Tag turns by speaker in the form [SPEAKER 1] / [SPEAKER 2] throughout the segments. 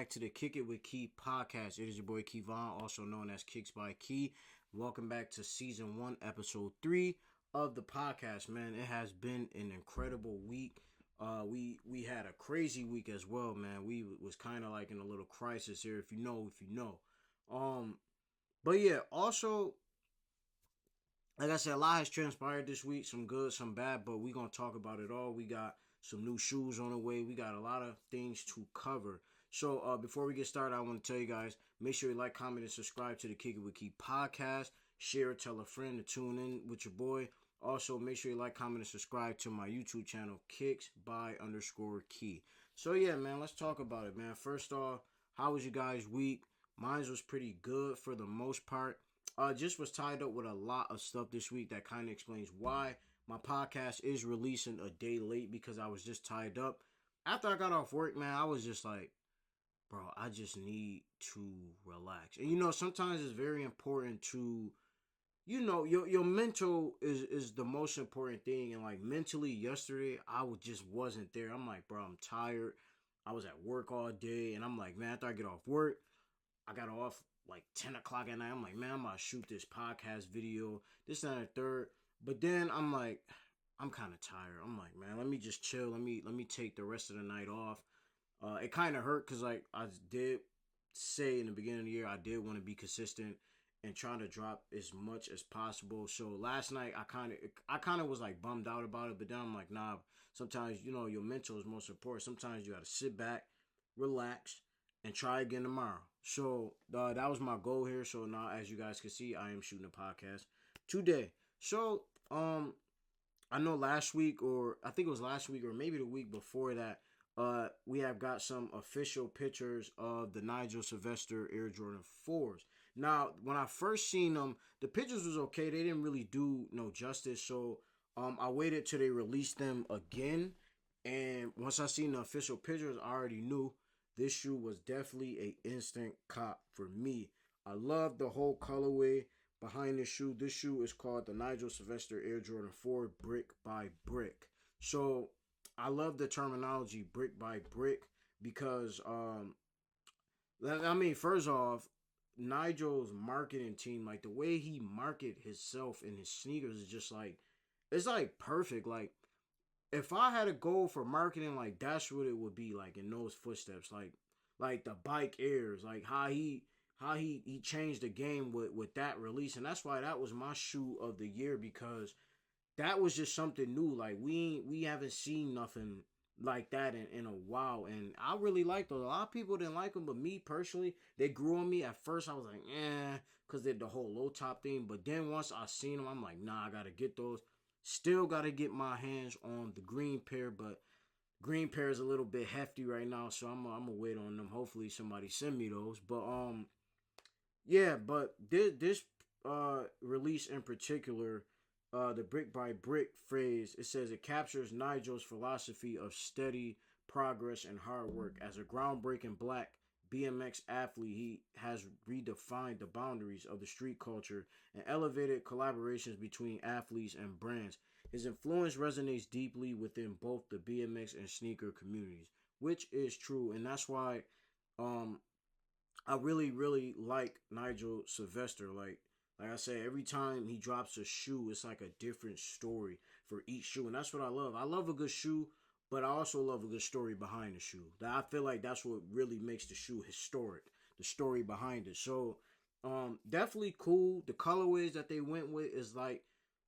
[SPEAKER 1] back to the Kick It With Kei Podcast. It is your boy Kevon, also known as Kicks by Kei. Welcome back to Season 1, Episode 3 of the podcast, man. It has been an incredible week. We had a crazy week as well, man. We was kind of like in a little crisis here, if you know. But yeah, also, like I said, a lot has transpired this week. Some good, some bad, but we gonna talk about it all. We got some new shoes on the way. We got a lot of things to cover. So before we get started, I want to tell you guys, make sure you like, comment, and subscribe to the Kick It With Kei podcast. Share it, tell a friend to tune in with your boy. Also, make sure you like, comment, and subscribe to my YouTube channel, Kicks by _Kei. So yeah, man, let's talk about it, man. First off, how was you guys' week? Mine was pretty good for the most part. Just was tied up with a lot of stuff this week that kind of explains why my podcast is releasing a day late, because I was just tied up. After I got off work, man, I was just like, bro, I just need to relax. And sometimes it's very important to, your mental is the most important thing. And like mentally yesterday, just wasn't there. I'm like, bro, I'm tired. I was at work all day, and I'm like, man, after I get off work, I got off like 10 o'clock at night. I'm like, man, I'm going to shoot this podcast video, this and the third. But then I'm like, I'm kind of tired. I'm like, man, let me just chill. Let me take the rest of the night off. It kind of hurt because like I did say in the beginning of the year, I did want to be consistent and trying to drop as much as possible. So last night I kind of was like bummed out about it, but then I'm like, nah, sometimes, your mental is most important. Sometimes you got to sit back, relax, and try again tomorrow. So that was my goal here. So now, as you guys can see, I am shooting a podcast today. So I know last week, or I think it was last week, or maybe the week before that, we have got some official pictures of the Nigel Sylvester Air Jordan 4s. Now, when I first seen them, the pictures was okay. They didn't really do no justice. So I waited till they released them again. And once I seen the official pictures, I already knew this shoe was definitely a instant cop for me. I love the whole colorway behind this shoe. This shoe is called the Nigel Sylvester Air Jordan 4 Brick by Brick. So I love the terminology brick by brick because, first off, Nigel's marketing team, like the way he market himself and his sneakers is just like, it's like perfect. Like if I had a goal for marketing, like that's what it would be like in those footsteps. Like the bike airs, like how he changed the game with that release. And that's why that was my shoe of the year, because that was just something new. Like we haven't seen nothing like that in a while. And I really liked those. A lot of people didn't like them, but me personally, they grew on me. At first I was like, because they're the whole low top thing. But then once I seen them, I'm like, nah, I gotta get those. Still gotta get my hands on the green pair, but green pair is a little bit hefty right now, so I'm gonna wait on them. Hopefully somebody send me those. But yeah, but this release in particular, the brick by brick phrase, it says it captures Nigel's philosophy of steady progress and hard work. As a groundbreaking black BMX athlete, he has redefined the boundaries of the street culture and elevated collaborations between athletes and brands. His influence resonates deeply within both the BMX and sneaker communities, which is true. And that's why I really, really like Nigel Sylvester. Like I said, every time he drops a shoe, it's like a different story for each shoe. And that's what I love. I love a good shoe, but I also love a good story behind the shoe. I feel like that's what really makes the shoe historic, the story behind it. So definitely cool. The colorways that they went with is like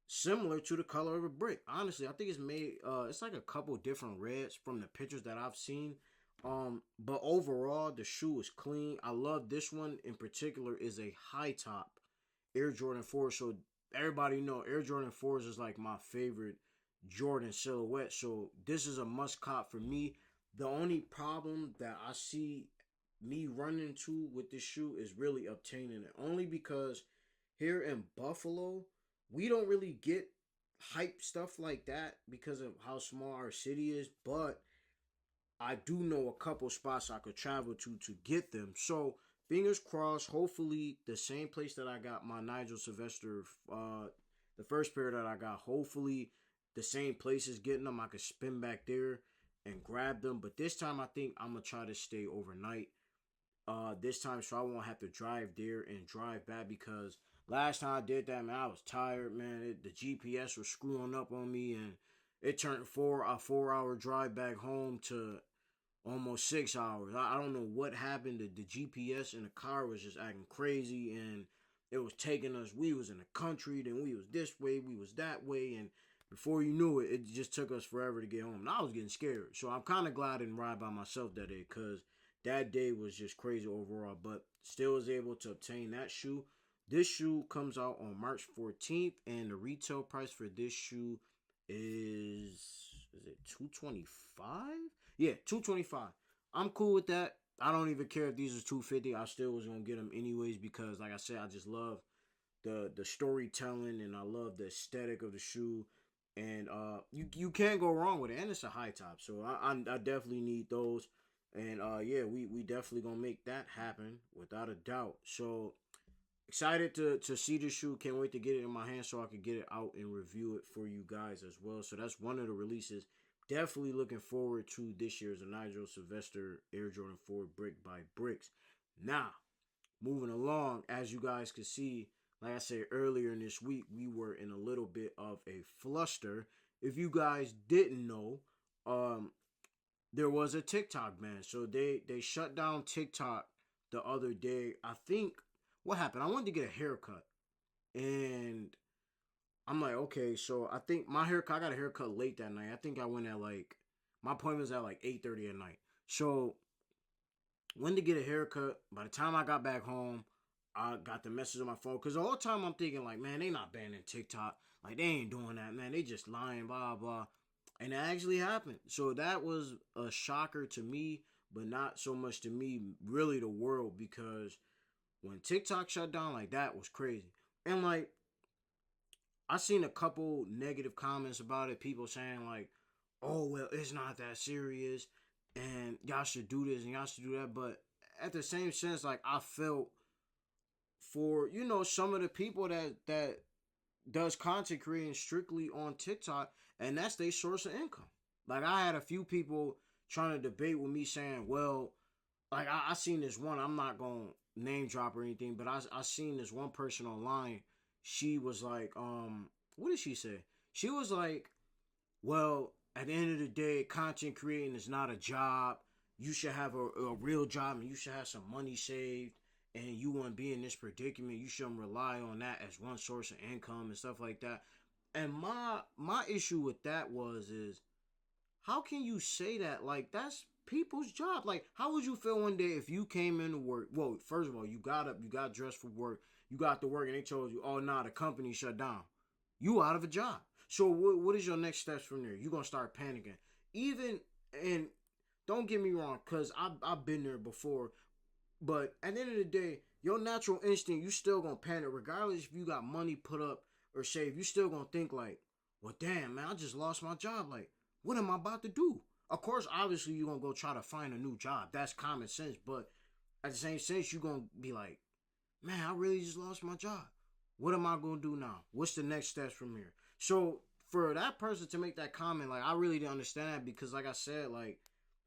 [SPEAKER 1] similar to the color of a brick. Honestly, I think it's made, it's like a couple different reds from the pictures that I've seen. But overall, the shoe is clean. I love this one in particular is a high top Air Jordan 4. So everybody know Air Jordan 4s is like my favorite Jordan silhouette. So this is a must cop for me. The only problem that I see me running into with this shoe is really obtaining it. Only because here in Buffalo, we don't really get hype stuff like that because of how small our city is. But I do know a couple spots I could travel to get them. So fingers crossed, hopefully the same place that I got my Nigel Sylvester, the first pair that I got, hopefully the same place is getting them. I could spin back there and grab them. But this time I think I'm going to try to stay overnight this time, so I won't have to drive there and drive back, because last time I did that, man, I was tired, man. The GPS was screwing up on me, and it turned a 4 hour drive back home to almost 6 hours. I don't know what happened. The GPS in the car was just acting crazy, and it was taking us. We was in the country, then we was this way, we was that way, and before you knew it, it just took us forever to get home. And I was getting scared, so I'm kind of glad I didn't ride by myself that day, because that day was just crazy overall. But still was able to obtain that shoe. This shoe comes out on March 14th, and the retail price for this shoe is it $225? Yeah, $225. I'm cool with that. I don't even care if these are $250. I still was gonna get them anyways, because, like I said, I just love the storytelling, and I love the aesthetic of the shoe, and you can't go wrong with it, and it's a high top, so I definitely need those, and yeah, we definitely gonna make that happen without a doubt. So excited to see the shoe. Can't wait to get it in my hand so I can get it out and review it for you guys as well. So that's one of the releases. Definitely looking forward to this year's Nigel Sylvester Air Jordan 4 Brick by Bricks. Now, moving along, as you guys can see, like I said earlier in this week, we were in a little bit of a fluster. If you guys didn't know, there was a TikTok ban. So they shut down TikTok the other day. I think what happened, I wanted to get a haircut, and I'm like, okay, so I think my haircut, I got a haircut late that night. I think I went at my appointment was at 8:30 at night. So went to get a haircut. By the time I got back home, I got the message on my phone, because the whole time I'm thinking, like, man, they not banning TikTok. Like, they ain't doing that, man. They just lying, blah, blah. And it actually happened. So that was a shocker to me, but not so much to me, really the world, because when TikTok shut down, like, that was crazy. And, like, I seen a couple negative comments about it. People saying, like, oh, well, it's not that serious, and y'all should do this, and y'all should do that. But at the same sense, like, I felt for, some of the people that does content creating strictly on TikTok, and that's their source of income. Like, I had a few people trying to debate with me saying, well, like, I seen this one, I'm not going to name drop or anything, but I seen this one person online. She was like, what did she say? She was like, well, at the end of the day, content creating is not a job. You should have a real job, and you should have some money saved, and you want to be in this predicament. You shouldn't rely on that as one source of income and stuff like that. And my issue with that is how can you say that? Like, that's people's job. Like, how would you feel one day if you came into work? Well, first of all, you got up, you got dressed for work, you got to work, and they told you, oh, nah, the company shut down. You out of a job. So what is your next steps from there? You're going to start panicking. And don't get me wrong, because I've been there before, but at the end of the day, your natural instinct, you still going to panic, regardless if you got money put up or saved. You still going to think like, well, damn, man, I just lost my job. Like, what am I about to do? Of course, obviously, you're going to go try to find a new job. That's common sense. But at the same sense, you're going to be like, man, I really just lost my job. What am I going to do now? What's the next steps from here? So for that person to make that comment, like, I really didn't understand that, because, like I said, like,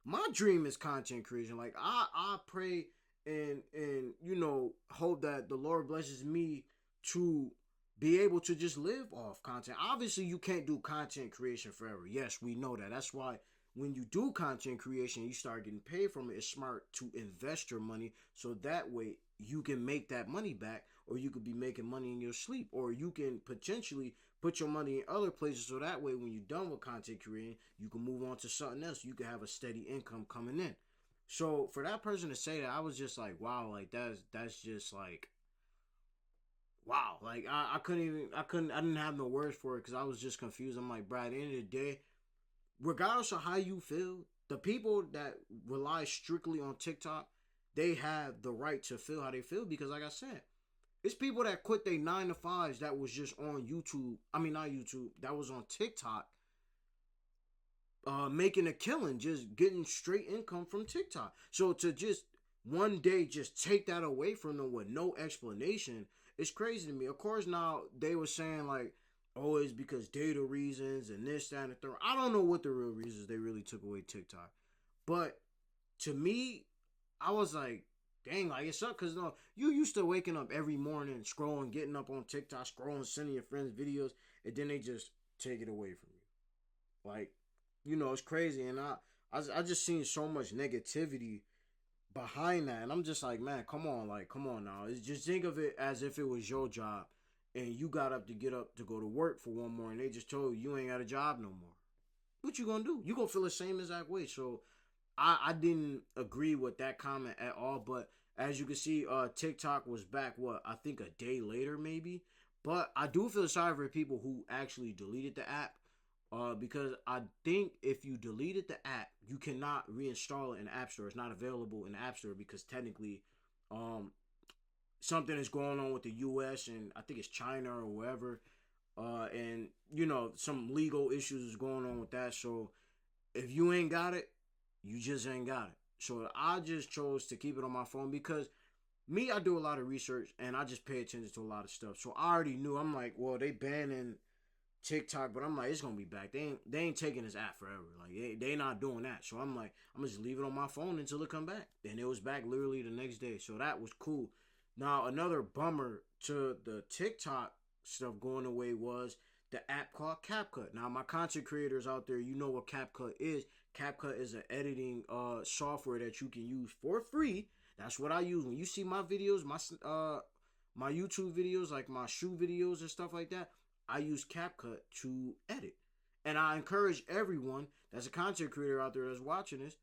[SPEAKER 1] my dream is content creation. Like, I pray and hope that the Lord blesses me to be able to just live off content. Obviously, you can't do content creation forever. Yes, we know that. That's why when you do content creation, you start getting paid from it. It's smart to invest your money, so that way you can make that money back, or you could be making money in your sleep, or you can potentially put your money in other places, so that way when you're done with content creating, you can move on to something else. You can have a steady income coming in. So for that person to say that, I was just like, wow, like that's just like, wow. Like, I didn't have no words for it, because I was just confused. I'm like, bro, at the end of the day, regardless of how you feel, the people that rely strictly on TikTok, they have the right to feel how they feel, because, like I said, it's people that quit their 9 to 5s that was just on YouTube. I mean, not YouTube. That was on TikTok, making a killing, just getting straight income from TikTok. So to just one day just take that away from them with no explanation, it's crazy to me. Of course, now they were saying like, oh, it's because data reasons and this, that, and the third. I don't know what the real reasons they really took away TikTok. But to me, I was like, dang, like it's up because no, you used to waking up every morning, scrolling, getting up on TikTok, scrolling, sending your friends videos, and then they just take it away from you. Like, it's crazy, and I just seen so much negativity behind that, and I'm just like, man, come on, like, come on now. It's just think of it as if it was your job, and you got up to get up to go to work for one more, and they just told you ain't got a job no more. What you gonna do? You gonna feel the same exact way. So I didn't agree with that comment at all. But as you can see, TikTok was back, I think a day later maybe. But I do feel sorry for people who actually deleted the app. Because I think if you deleted the app, you cannot reinstall it in the App Store. It's not available in the App Store because technically something is going on with the US and I think it's China or wherever. And some legal issues is going on with that. So if you ain't got it, you just ain't got it. So I just chose to keep it on my phone because me, I do a lot of research and I just pay attention to a lot of stuff. So I already knew. I'm like, well, they banning TikTok, but I'm like, it's gonna be back. They ain't taking this app forever. Like they not doing that. So I'm like, I'm gonna just leave it on my phone until it come back. And it was back literally the next day. So that was cool. Now another bummer to the TikTok stuff going away was the app called CapCut. Now my content creators out there, you know what CapCut is. CapCut is an editing software that you can use for free. That's what I use. When you see my videos, my YouTube videos, like my shoe videos and stuff like that, I use CapCut to edit. And I encourage everyone that's a content creator out there that's watching this,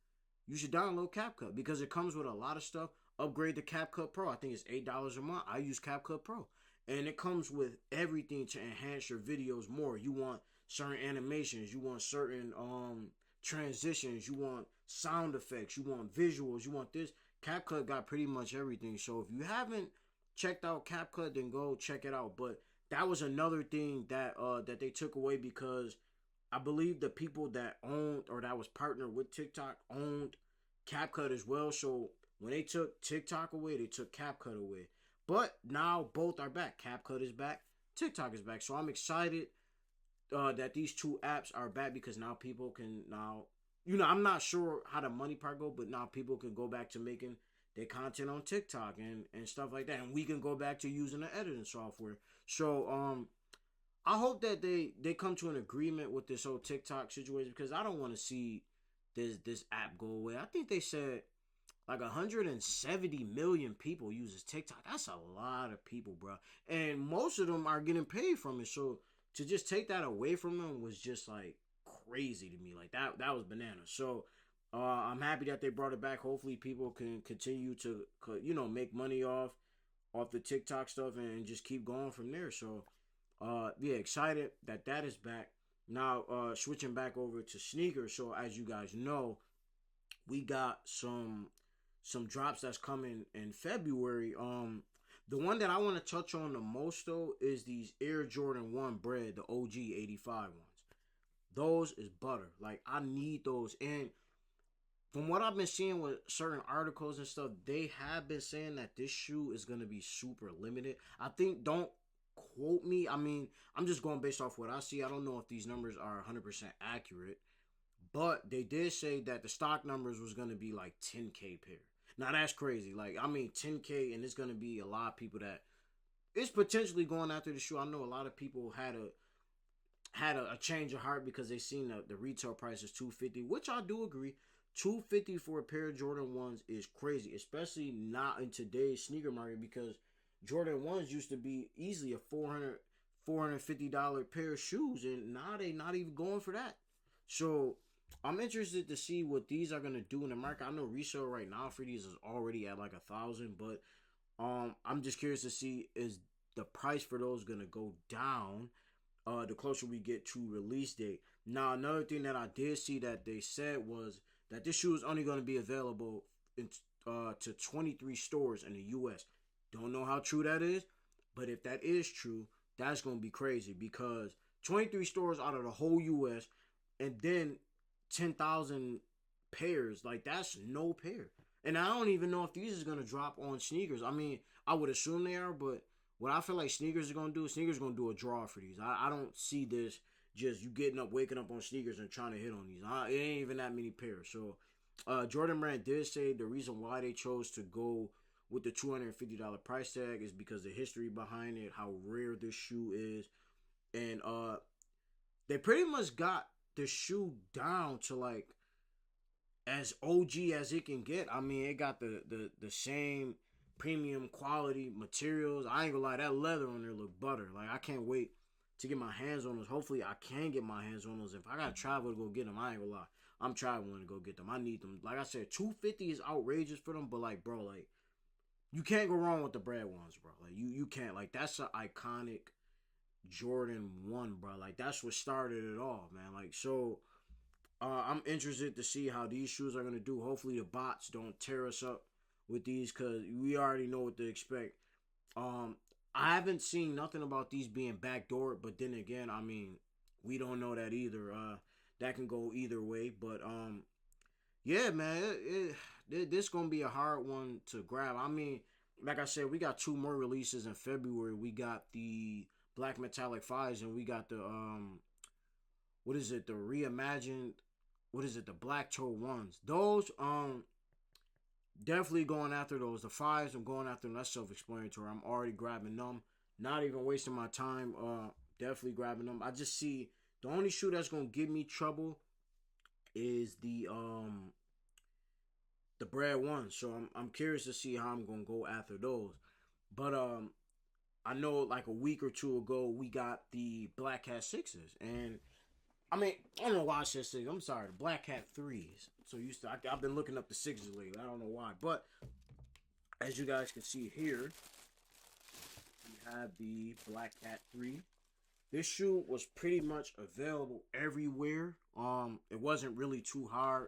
[SPEAKER 1] you should download CapCut because it comes with a lot of stuff. Upgrade to CapCut Pro. I think it's $8 a month. I use CapCut Pro. And it comes with everything to enhance your videos more. You want certain animations. You want certain transitions. You want sound effects. You want visuals. You want this. CapCut got pretty much everything. So if you haven't checked out CapCut, then go check it out. But that was another thing that they took away because I believe the people that owned or that was partnered with TikTok owned CapCut as well. So when they took TikTok away, they took CapCut away. But now both are back. CapCut is back. TikTok is back. So I'm excited that these two apps are back because now people can I'm not sure how the money part go, but now people can go back to making their content on TikTok and stuff like that. And we can go back to using the editing software. So I hope that they come to an agreement with this whole TikTok situation because I don't want to see this app go away. I think they said like 170 million people uses TikTok. That's a lot of people, bro. And most of them are getting paid from it. So to just take that away from them was just like crazy to me. Like that was bananas. So I'm happy that they brought it back. Hopefully people can continue to make money off the TikTok stuff and just keep going from there. So yeah, excited that is back. Now switching back over to sneakers. So as you guys know, we got some drops that's coming in February. The one that I want to touch on the most though is these Air Jordan 1 Bred, the OG 85 ones. Those is butter. Like I need those. And from what I've been seeing with certain articles and stuff, they have been saying that this shoe is going to be super limited. I think, don't quote me. I mean, I'm just going based off what I see. I don't know if these numbers are 100% accurate. But they did say that the stock numbers was going to be like 10K pair. Now that's crazy. Like, I mean, 10K, and it's going to be a lot of people that it's potentially going after the shoe. I know a lot of people had a change of heart because they seen the retail price is $250, which I do agree. $250 for a pair of Jordan 1s is crazy, especially not in today's sneaker market because Jordan 1s used to be easily a $450 pair of shoes, and now they not even going for that. So I'm interested to see what these are gonna do in the market. I know resale right now for these is already at like 1,000, but I'm just curious to see is the price for those gonna go down the closer we get to release date. Now another thing that I did see that they said was that this shoe is only going to be available to 23 stores in the U.S. Don't know how true that is, but if that is true, that's going to be crazy because 23 stores out of the whole U.S. and then 10,000 pairs, like that's no pair. And I don't even know if these is going to drop on sneakers. I mean, I would assume they are, but what I feel like sneakers are going to do a draw for these. I don't see this just you getting up, waking up on sneakers and trying to hit on these. It ain't even that many pairs. So Jordan Brand did say the reason why they chose to go with the $250 price tag is because the history behind it, how rare this shoe is. And they pretty much got the shoe down to like as OG as it can get. I mean, it got the same premium quality materials. I ain't gonna lie, that leather on there look butter. Like, I can't wait to get my hands on those. Hopefully, I can get my hands on those. If I gotta travel to go get them, I ain't gonna lie, I'm traveling to go get them. I need them. Like I said, $250 is outrageous for them, but like, bro, like, you can't go wrong with the Bred ones, bro. Like, you can't. Like, that's an iconic Jordan 1, bro. Like, that's what started it all, man. Like, so I'm interested to see how these shoes are gonna do. Hopefully the bots don't tear us up with these, because we already know what to expect. I haven't seen nothing about these being backdoored, but then again, I mean, we don't know that either. That can go either way, but yeah, man, this gonna be a hard one to grab. I mean, like I said, we got 2 more releases in February. We got the Black Metallic 5s, and we got the what is it? The reimagined, what is it? The Black Toe 1s. Those definitely going after those. The 5s, I'm going after them. That's self-explanatory. I'm already grabbing them. Not even wasting my time. Definitely grabbing them. I just see the only shoe that's gonna give me trouble is the Bred ones. So I'm curious to see how I'm gonna go after those. But I know like a week or two ago we got the Black Cat 6s, and I mean, I don't know why I said 6. I'm sorry, the Black Cat 3s. So I've been looking up the 6s lately. I don't know why, but as you guys can see here, we have the Black Cat 3. This shoe was pretty much available everywhere. It wasn't really too hard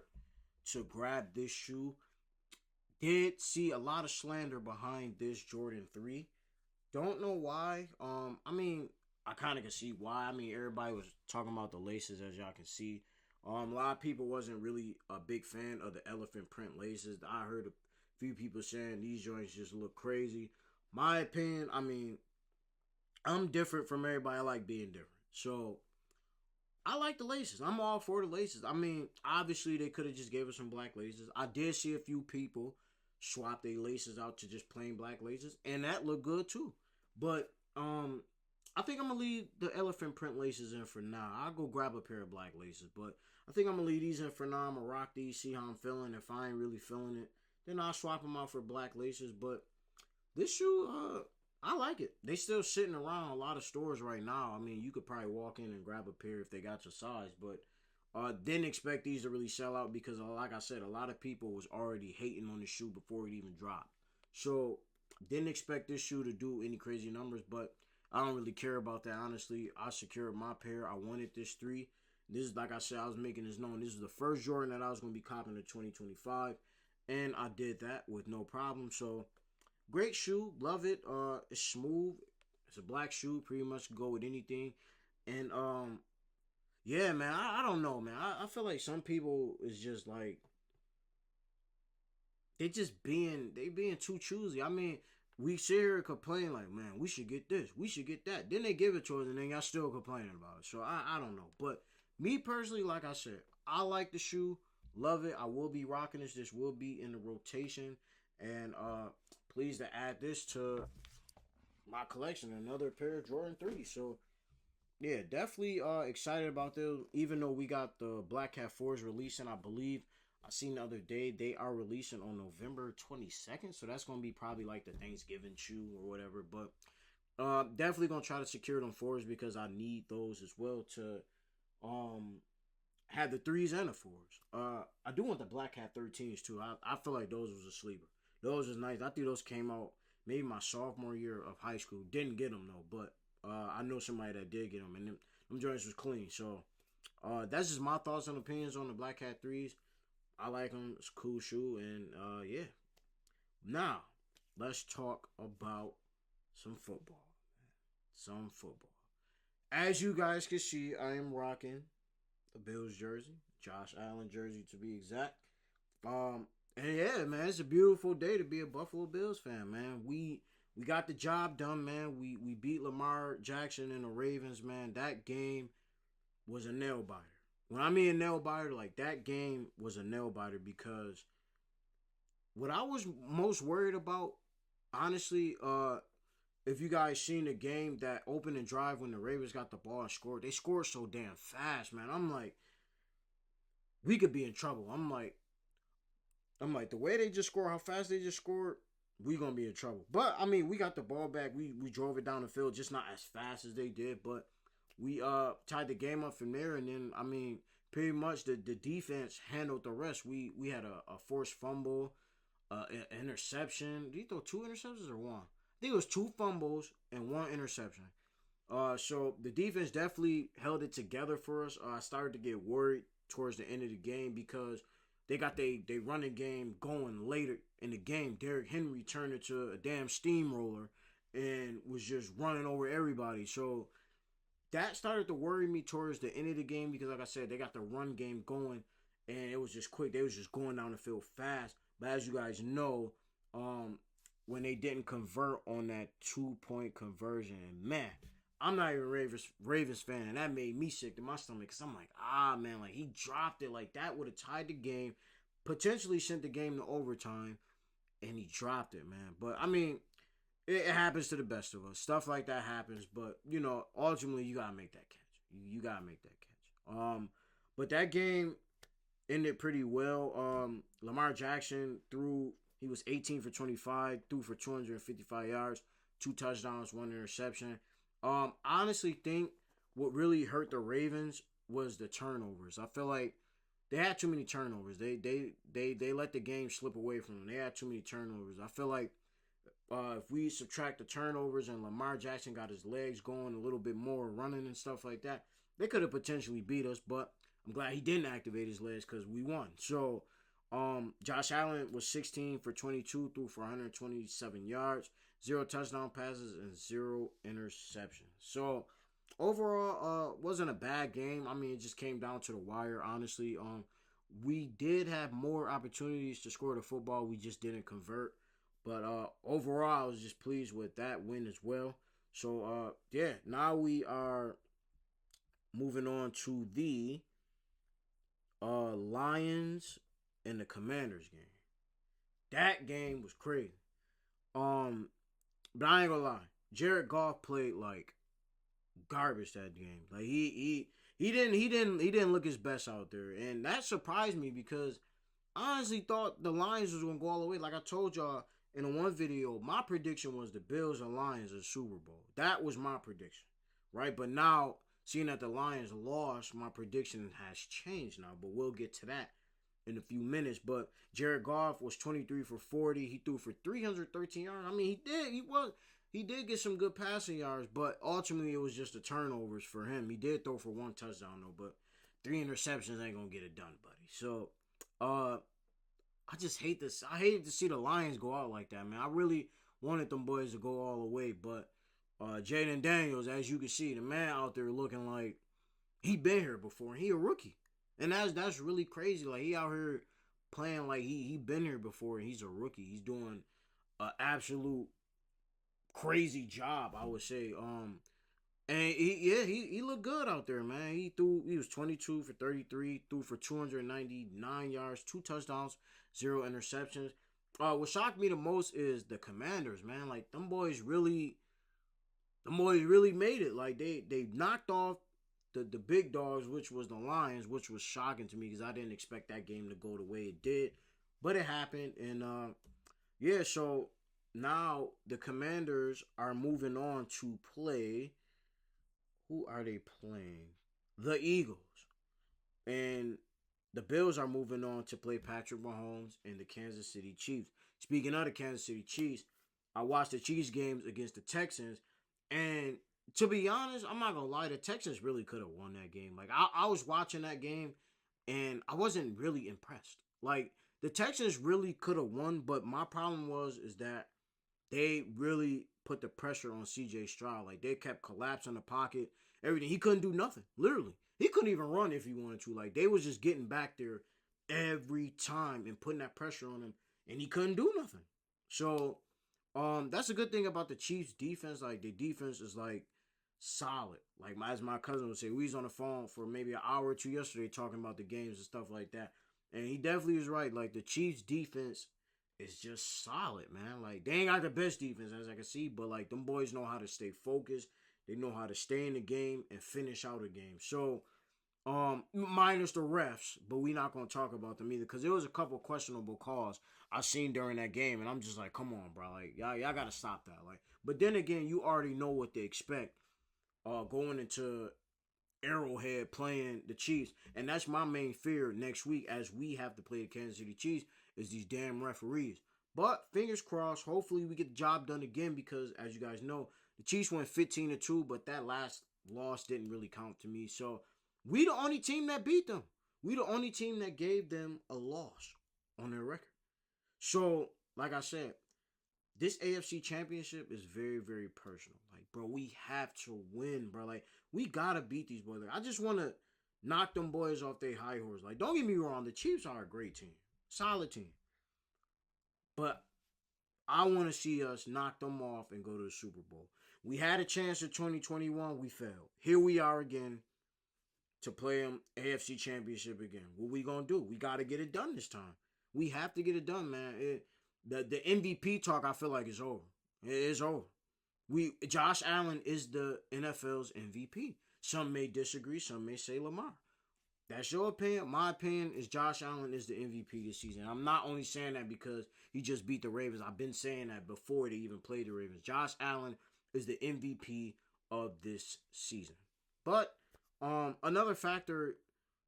[SPEAKER 1] to grab this shoe. Did see a lot of slander behind this Jordan 3. Don't know why. I mean, I kind of can see why. I mean, everybody was talking about the laces, as y'all can see. A lot of people wasn't really a big fan of the elephant print laces. I heard a few people saying these joints just look crazy. My opinion, I mean, I'm different from everybody. I like being different. So, I like the laces. I'm all for the laces. I mean, obviously, they could have just gave us some black laces. I did see a few people swap their laces out to just plain black laces, and that looked good too. But, I think I'm going to leave the elephant print laces in for now. I'll go grab a pair of black laces, but I think I'm going to leave these in for now. I'm going to rock these, see how I'm feeling. If I ain't really feeling it, then I'll swap them out for black laces. But this shoe, I like it. They still sitting around a lot of stores right now. I mean, you could probably walk in and grab a pair if they got your size, but didn't expect these to really sell out because, like I said, a lot of people was already hating on the shoe before it even dropped. So, didn't expect this shoe to do any crazy numbers, but I don't really care about that, honestly. I secured my pair. I wanted this 3. This is, like I said, I was making this known. This is the first Jordan that I was going to be copping in 2025, and I did that with no problem. So, great shoe. Love it. It's smooth. It's a black shoe. Pretty much go with anything. And, yeah, man, I don't know, man. I feel like some people is just like, they being too choosy. I mean, we sit here and complain like, man, we should get this, we should get that. Then they give it to us, and then y'all still complaining about it. So I don't know. But me personally, like I said, I like the shoe, love it. I will be rocking this. This will be in the rotation, and pleased to add this to my collection. Another pair of Jordan 3. So yeah, definitely excited about this. Even though we got the Black Cat 4s releasing, I believe I seen the other day they are releasing on November 22nd. So that's gonna be probably like the Thanksgiving shoe or whatever. But definitely gonna try to secure them 4s because I need those as well to have the 3s and the 4s. I do want the Black Cat 13s too. I feel like those was a sleeper. Those was nice. I think those came out maybe my sophomore year of high school. Didn't get them though, but I know somebody that did get them, and them joints was clean. So that's just my thoughts and opinions on the Black Cat 3s. I like them. It's a cool shoe, and yeah. Now, let's talk about some football. Some football. As you guys can see, I am rocking the Bills jersey, Josh Allen jersey to be exact. And yeah, man, it's a beautiful day to be a Buffalo Bills fan, man. We got the job done, man. We beat Lamar Jackson and the Ravens, man. That game was a nail biter. When I mean nail biter, like that game was a nail biter because what I was most worried about honestly, if you guys seen the game, that opening drive when the Ravens got the ball and scored, they scored so damn fast, man. I'm like, we could be in trouble. I'm like, the way they just scored, how fast they just scored, we gonna be in trouble. But I mean, we got the ball back. We drove it down the field, just not as fast as they did. But we tied the game up from there, and then I mean, pretty much the defense handled the rest. We had a forced fumble, an interception. Did he throw 2 interceptions or one? I think it was 2 fumbles and 1 interception. So the defense definitely held it together for us. I started to get worried towards the end of the game because they got they running game going later in the game. Derrick Henry turned into a damn steamroller and was just running over everybody. So that started to worry me towards the end of the game because, like I said, they got the run game going and it was just quick. They was just going down the field fast. But as you guys know, when they didn't convert on that 2-point conversion, and man, I'm not even a Ravens fan, and that made me sick to my stomach because I'm like, man, like he dropped it like that would have tied the game, potentially sent the game to overtime, and he dropped it, man. But I mean, it happens to the best of us. Stuff like that happens, but you know, ultimately you gotta make that catch. You gotta make that catch. But that game ended pretty well. Lamar Jackson threw. He was 18 for 25, threw for 255 yards, 2 touchdowns, 1 interception. I honestly think what really hurt the Ravens was the turnovers. I feel like they had too many turnovers. They let the game slip away from them. They had too many turnovers. I feel like if we subtract the turnovers and Lamar Jackson got his legs going a little bit more, running and stuff like that, they could have potentially beat us. But I'm glad he didn't activate his legs because we won. So Josh Allen was 16 for 22, threw for 127 yards, 0 touchdown passes, and 0 interceptions. So overall, wasn't a bad game. I mean, it just came down to the wire, honestly. We did have more opportunities to score the football. We just didn't convert. But overall, I was just pleased with that win as well. So, yeah, now we are moving on to the Lions and the Commanders game. That game was crazy. But I ain't gonna lie, Jared Goff played like garbage that game. Like he didn't look his best out there, and that surprised me because I honestly thought the Lions was gonna go all the way. Like I told y'all in the one video, my prediction was the Bills and Lions in the Super Bowl. That was my prediction, right? But now seeing that the Lions lost, my prediction has changed now. But we'll get to that in a few minutes. But Jared Goff was 23 for 40. He threw for 313 yards. I mean, he did get some good passing yards, but ultimately it was just the turnovers for him. He did throw for 1 touchdown though, but 3 interceptions ain't gonna get it done, buddy. So, I just hate this. I hated to see the Lions go out like that, man. I really wanted them boys to go all the way, but Jaden Daniels, as you can see, the man out there looking like he been here before. He a rookie. And that's really crazy. Like he out here playing like he been here before and he's a rookie. He's doing an absolute crazy job, I would say. And he looked good out there, man. He was 22 for 33, threw for 299 yards, 2 touchdowns, 0 interceptions. What shocked me the most is the Commanders, man. Like them boys really made it. Like they knocked off the big dogs, which was the Lions, which was shocking to me because I didn't expect that game to go the way it did. But it happened. And yeah, so now the Commanders are moving on to play. Who are they playing? The Eagles. And the Bills are moving on to play Patrick Mahomes and the Kansas City Chiefs. Speaking of the Kansas City Chiefs, I watched the Chiefs games against the Texans, and to be honest, I'm not gonna lie, the Texans really could have won that game. Like I was watching that game, and I wasn't really impressed. Like the Texans really could have won, but my problem is that they really put the pressure on C.J. Stroud. Like they kept collapsing the pocket, everything. He couldn't do nothing. Literally, he couldn't even run if he wanted to. Like they was just getting back there every time and putting that pressure on him, and he couldn't do nothing. So, that's a good thing about the Chiefs' defense. Like the defense is like solid. Like as my cousin would say, we was on the phone for maybe an hour or two yesterday talking about the games and stuff like that. And he definitely was right. Like the Chiefs' defense is just solid, man. Like, they ain't got the best defense, as I can see, but, like, them boys know how to stay focused. They know how to stay in the game and finish out a game. So, minus the refs, but we not going to talk about them either, because there was a couple questionable calls I seen during that game, and I'm just like, come on, bro. Like, y'all got to stop that. Like, but then again, you already know what they expect going into Arrowhead playing the Chiefs. And that's my main fear next week as we have to play the Kansas City Chiefs is these damn referees. But fingers crossed, hopefully we get the job done again because, as you guys know, the Chiefs went 15-2, but that last loss didn't really count to me. So we the only team that beat them. We the only team that gave them a loss on their record. So, like I said, this AFC Championship is very, very personal. Like, bro, we have to win, bro. Like, we got to beat these boys. Like, I just want to knock them boys off their high horse. Like, don't get me wrong. The Chiefs are a great team. Solid team. But I want to see us knock them off and go to the Super Bowl. We had a chance in 2021. We failed. Here we are again to play them AFC Championship again. What we going to do? We got to get it done this time. We have to get it done, man. The MVP talk, I feel like, is over. It is over. Josh Allen is the NFL's MVP. Some may disagree. Some may say Lamar. That's your opinion. My opinion is Josh Allen is the MVP this season. I'm not only saying that because he just beat the Ravens. I've been saying that before they even played the Ravens. Josh Allen is the MVP of this season. But another factor,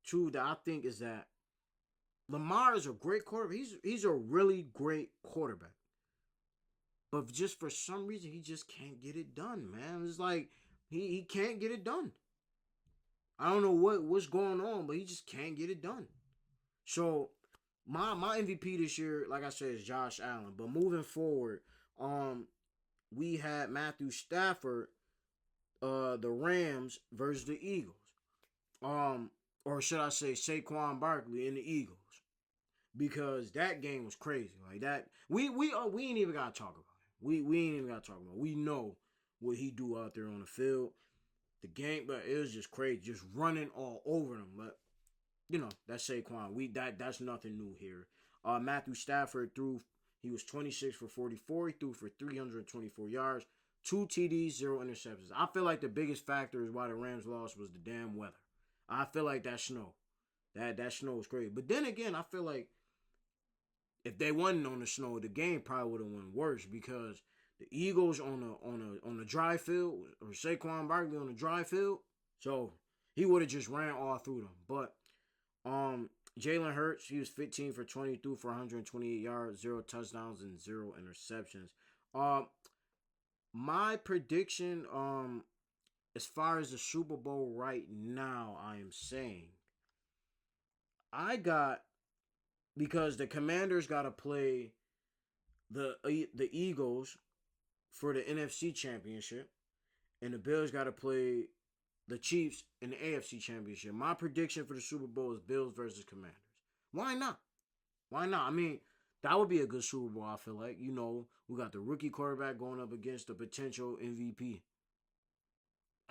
[SPEAKER 1] too, that I think is that Lamar is a great quarterback. He's a really great quarterback. But just for some reason, he just can't get it done, man. It's like he can't get it done. I don't know what's going on, but he just can't get it done. So my MVP this year, like I said, is Josh Allen. But moving forward, we had Matthew Stafford, the Rams versus the Eagles. Or should I say Saquon Barkley and the Eagles. Because that game was crazy. Like that. We ain't even gotta talk about it. We ain't even gotta talk about it. We know what he do out there on the field. The game, but it was just crazy. Just running all over them. But you know, that's Saquon. That's nothing new here. Matthew Stafford he was 26 for 44. He threw for 324 yards, 2 TDs, 0 interceptions. I feel like the biggest factor is why the Rams lost was the damn weather. I feel like that snow. That snow was crazy. But then again, I feel like if they wasn't on the snow, the game probably would have went worse because the Eagles on a dry field, or Saquon Barkley on a dry field, so he would have just ran all through them. But Jalen Hurts, he was 15 for 22 for 128 yards, 0 touchdowns, and 0 interceptions. My prediction, as far as the Super Bowl right now, I am saying because the Commanders got to play the Eagles for the NFC Championship, and the Bills got to play the Chiefs in the AFC Championship. My prediction for the Super Bowl is Bills versus Commanders. Why not? Why not? I mean, that would be a good Super Bowl, I feel like. You know, we got the rookie quarterback going up against the potential MVP.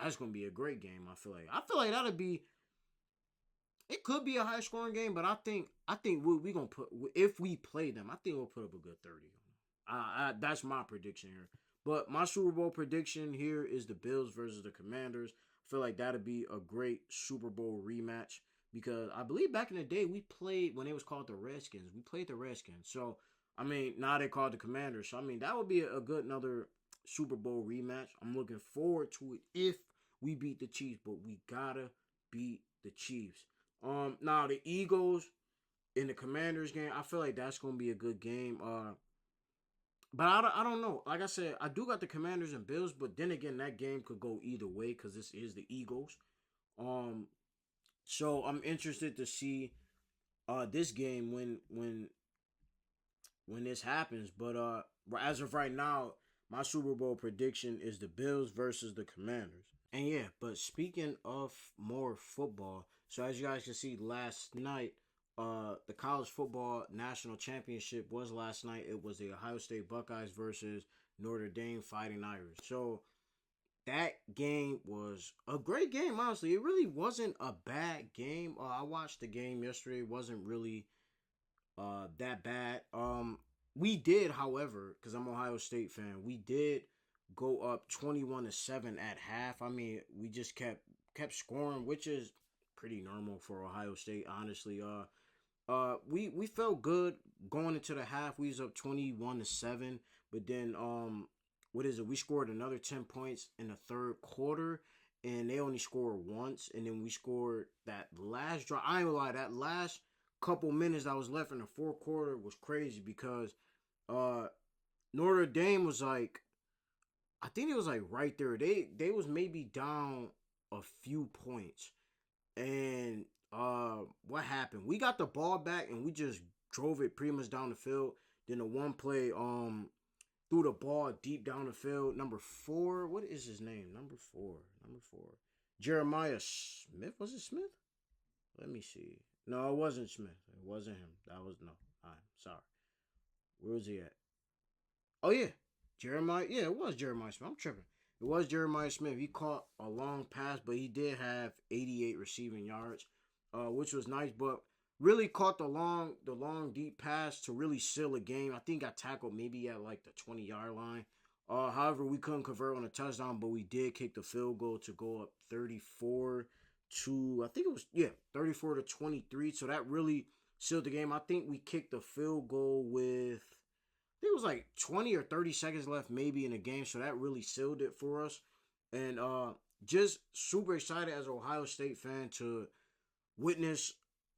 [SPEAKER 1] That's going to be a great game, I feel like. I feel like that'll be... It could be a high-scoring game, but I think we going to put... If we play them, I think we'll put up a good 30 on them. That's my prediction here. But my Super Bowl prediction here is the Bills versus the Commanders. I feel like that'll be a great Super Bowl rematch because I believe back in the day we played when it was called the Redskins. We played the Redskins. So, I mean, now they called the Commanders. So, I mean, that would be a good another Super Bowl rematch. I'm looking forward to it if we beat the Chiefs, but we gotta beat the Chiefs. Now the Eagles in the Commanders game, I feel like that's gonna be a good game. But I don't know. Like I said, I do got the Commanders and Bills, but then again, that game could go either way because this is the Eagles. So I'm interested to see this game when this happens. But as of right now, my Super Bowl prediction is the Bills versus the Commanders. And yeah, but speaking of more football, so as you guys can see last night, the college football national championship was last night. It was the Ohio State Buckeyes versus Notre Dame Fighting Irish. So that game was a great game, honestly. It really wasn't a bad game. I watched the game yesterday. It wasn't really that bad. We did, however, because I'm an Ohio State fan, we did go up 21-7 at half. I mean, we just kept scoring, which is pretty normal for Ohio State, honestly. We felt good going into the half. We was up 21-7, but then what is it? We scored another 10 points in the third quarter, and they only scored once, and then we scored that last drive. I ain't gonna lie, that last couple minutes that was left in the fourth quarter was crazy because uh Notre Dame was like, I think it was like right there. They was maybe down a few points. And what happened? We got the ball back and we just drove it pretty much down the field. Then the one play threw the ball deep down the field. Number 4, what is his name? Number 4. Jeremiah Smith. Was it Smith? Let me see. No, it wasn't Smith. It wasn't him. That was no. I'm sorry. Where was he at? Oh yeah. Jeremiah. Yeah, it was Jeremiah Smith. I'm tripping. It was Jeremiah Smith. He caught a long pass, but he did have 88 receiving yards, which was nice. But really caught the long deep pass to really seal a game. I think got tackled maybe at like the 20-yard line. However, we couldn't convert on a touchdown, but we did kick the field goal to go up 34 to, I think it was, 34 to 23. So that really sealed the game. I think we kicked the field goal with, I think it was like 20 or 30 seconds left maybe in the game. So that really sealed it for us. And just super excited as an Ohio State fan to witness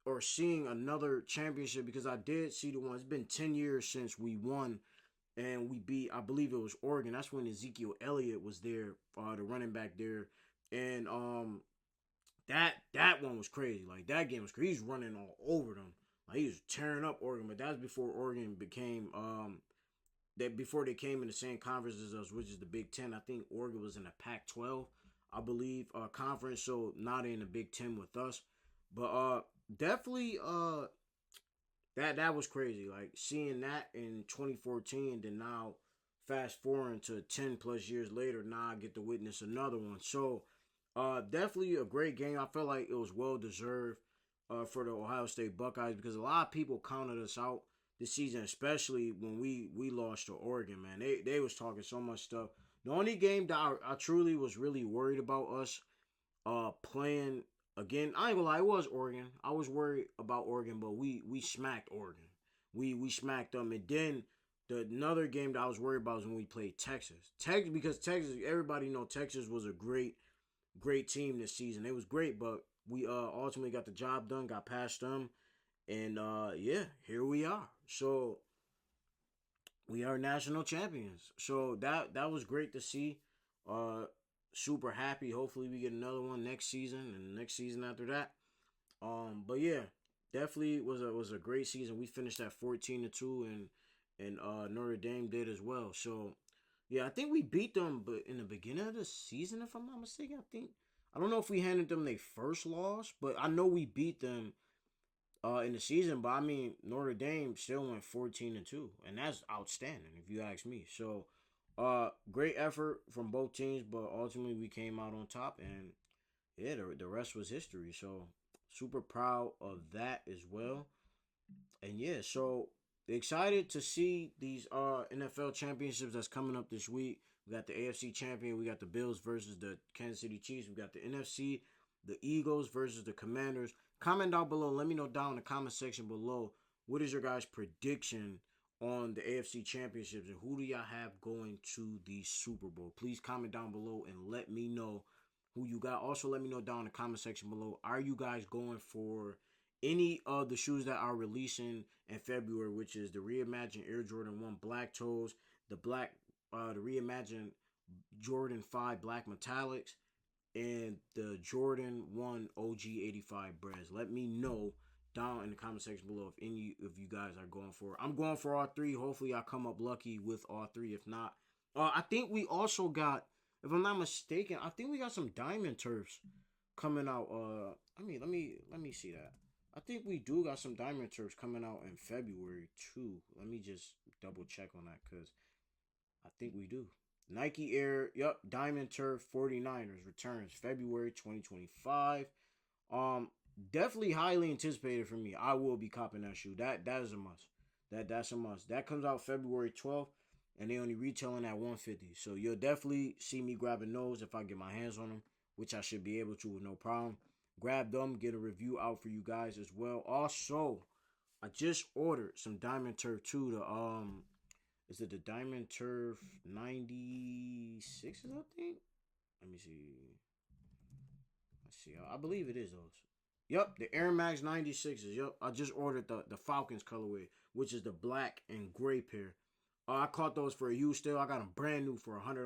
[SPEAKER 1] or seeing another championship, because I did see the one. It's been 10 years since we won and we beat, I believe it was Oregon. That's when Ezekiel Elliott was there, the running back there. And that one was crazy. Like, that game was crazy. He's running all over them. Like, he was tearing up Oregon. But that's before Oregon became before they came in the same conference as us, which is the Big Ten. I think Oregon was in the Pac-12, I believe, conference, so not in the Big Ten with us. But definitely that was crazy. Like, seeing that in 2014, and then now fast forwarding to 10 plus years later, now I get to witness another one. So definitely a great game. I felt like it was well deserved for the Ohio State Buckeyes, because a lot of people counted us out this season, especially when we lost to Oregon, man. They was talking so much stuff. The only game that I truly was really worried about us playing again, I ain't gonna lie, it was Oregon. I was worried about Oregon, but we smacked Oregon. We smacked them. And then another game that I was worried about was when we played Texas. Because Texas, everybody know Texas was a great team this season. It was great, but we ultimately got the job done, got past them. And here we are. So we are national champions. So that was great to see. Super happy. Hopefully we get another one next season and the next season after that. But yeah, definitely was a great season. We finished at 14-2, and Notre Dame did as well. So yeah, I think we beat them, but in the beginning of the season, if I'm not mistaken, I don't know if we handed them their first loss, but I know we beat them in the season. But I mean, Notre Dame still went 14-2, and that's outstanding if you ask me. So great effort from both teams, but ultimately we came out on top, and yeah, the rest was history. So super proud of that as well. And yeah, so excited to see these NFL championships that's coming up this week. We got the AFC champion. We got the Bills versus the Kansas City Chiefs. We got the NFC, the Eagles versus the Commanders. Comment down below. Let me know down in the comment section below, what is your guys' prediction on the AFC championships, and who do y'all have going to the Super Bowl? Please comment down below and let me know who you got. Also, let me know down in the comment section below, are you guys going for any of the shoes that are releasing in February, which is the reimagined Air Jordan 1 Black Toes, the reimagined Jordan 5 Black Metallics, and the Jordan 1 OG 85 Breds? Let me know down in the comment section below if any of you guys are going for it. I'm going for all three. Hopefully I come up lucky with all three. If not, I think we also got, if I'm not mistaken, I think we got some diamond turfs coming out. I mean, let me see that. I think we do got some diamond turfs coming out in February too. Let me just double check on that, because I think we do. Nike Air, Diamond Turf 49ers returns February 2025. Definitely highly anticipated for me. I will be copping that shoe. That is a must. That's a must. That comes out February 12th, and they only retailing at $150. So you'll definitely see me grabbing those if I get my hands on them, which I should be able to with no problem. Grab them, get a review out for you guys as well. Also, I just ordered some Diamond Turf too. Is it the Diamond Turf 96s, I think? Let me see. Let's see. I believe it is those. Yep, the Air Max 96s. Yep, I just ordered the Falcons colorway, which is the black and gray pair. I caught those for a used sale. I got them brand new for $100.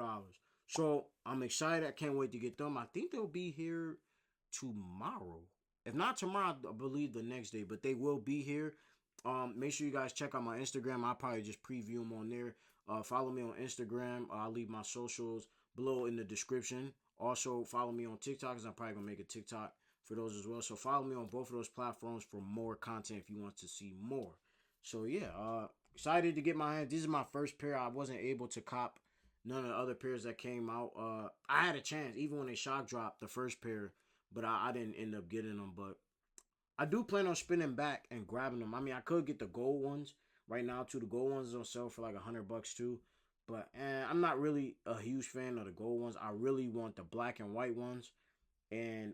[SPEAKER 1] So I'm excited. I can't wait to get them. I think they'll be here tomorrow. If not tomorrow, I believe the next day. But they will be here. Make sure you guys check out my Instagram. I'll probably just preview them on there. Follow me on Instagram. I'll leave my socials below in the description. Also, follow me on TikTok, because I'm probably going to make a TikTok for those as well. So follow me on both of those platforms for more content if you want to see more. So yeah, excited to get my hands. This is my first pair. I wasn't able to cop none of the other pairs that came out. I had a chance, even when they shock dropped the first pair, but I didn't end up getting them. But I do plan on spinning back and grabbing them. I mean, I could get the gold ones right now too. The gold ones don't sell for like $100 too. But I'm not really a huge fan of the gold ones. I really want the black and white ones. And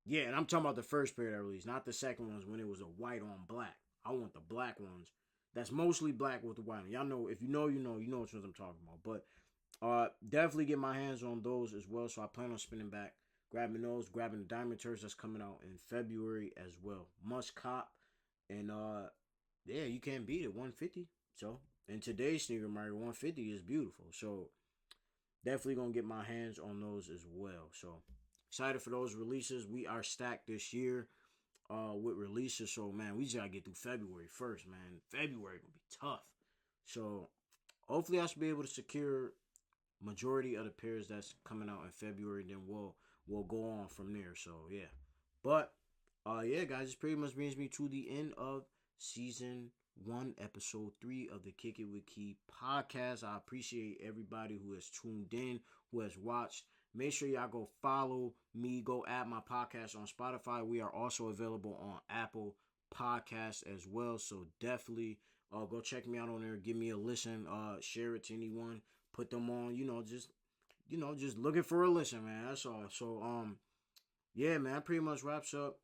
[SPEAKER 1] yeah, and I'm talking about the first pair that released, not the second ones when it was a white on black. I want the black ones. That's mostly black with the white. Y'all know, if you know, you know what I'm talking about. But definitely get my hands on those as well. So I plan on spinning back, grabbing those, grabbing the Diamond Turfs that's coming out in February as well. Must cop. And yeah, you can't beat it. 150. So in today's sneaker market, 150 is beautiful. So definitely gonna get my hands on those as well. So excited for those releases. We are stacked this year with releases. So man, we just gotta get through February first, man. February gonna be tough. So hopefully I should be able to secure majority of the pairs that's coming out in February. Then we'll go on from there. So yeah. But yeah, guys, this pretty much brings me to the end of season 1, episode 3 of the Kick It With Kei podcast. I appreciate everybody who has tuned in, who has watched. Make sure y'all go follow me. Go add my podcast on Spotify. We are also available on Apple Podcasts as well. So definitely go check me out on there. Give me a listen. Share it to anyone. Put them on. Just looking for a listen, man. That's all. So yeah, man. That pretty much wraps up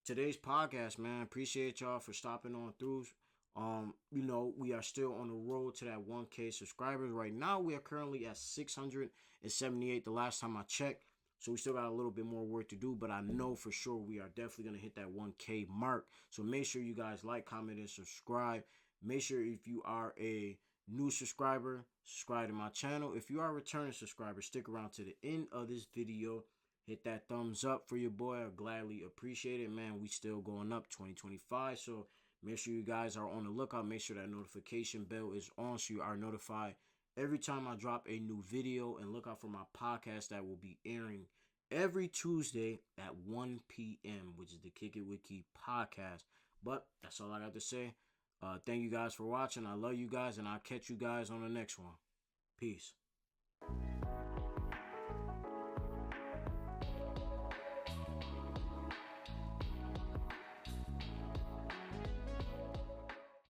[SPEAKER 1] today's podcast, man. Appreciate y'all for stopping on through. We are still on the road to that 1K subscribers. Right now, we are currently at 678 the last time I checked. So we still got a little bit more work to do, but I know for sure we are definitely going to hit that 1K mark. So make sure you guys like, comment, and subscribe. Make sure if you are a new subscriber, subscribe to my channel. If you are a returning subscriber, stick around to the end of this video. Hit that thumbs up for your boy. I gladly appreciate it, man. We still going up 2025. So make sure you guys are on the lookout. Make sure that notification bell is on so you are notified every time I drop a new video. And look out for my podcast that will be airing every Tuesday at 1 p.m., which is the Kick It With Kei podcast. But that's all I got to say. Thank you guys for watching. I love you guys, and I'll catch you guys on the next one. Peace.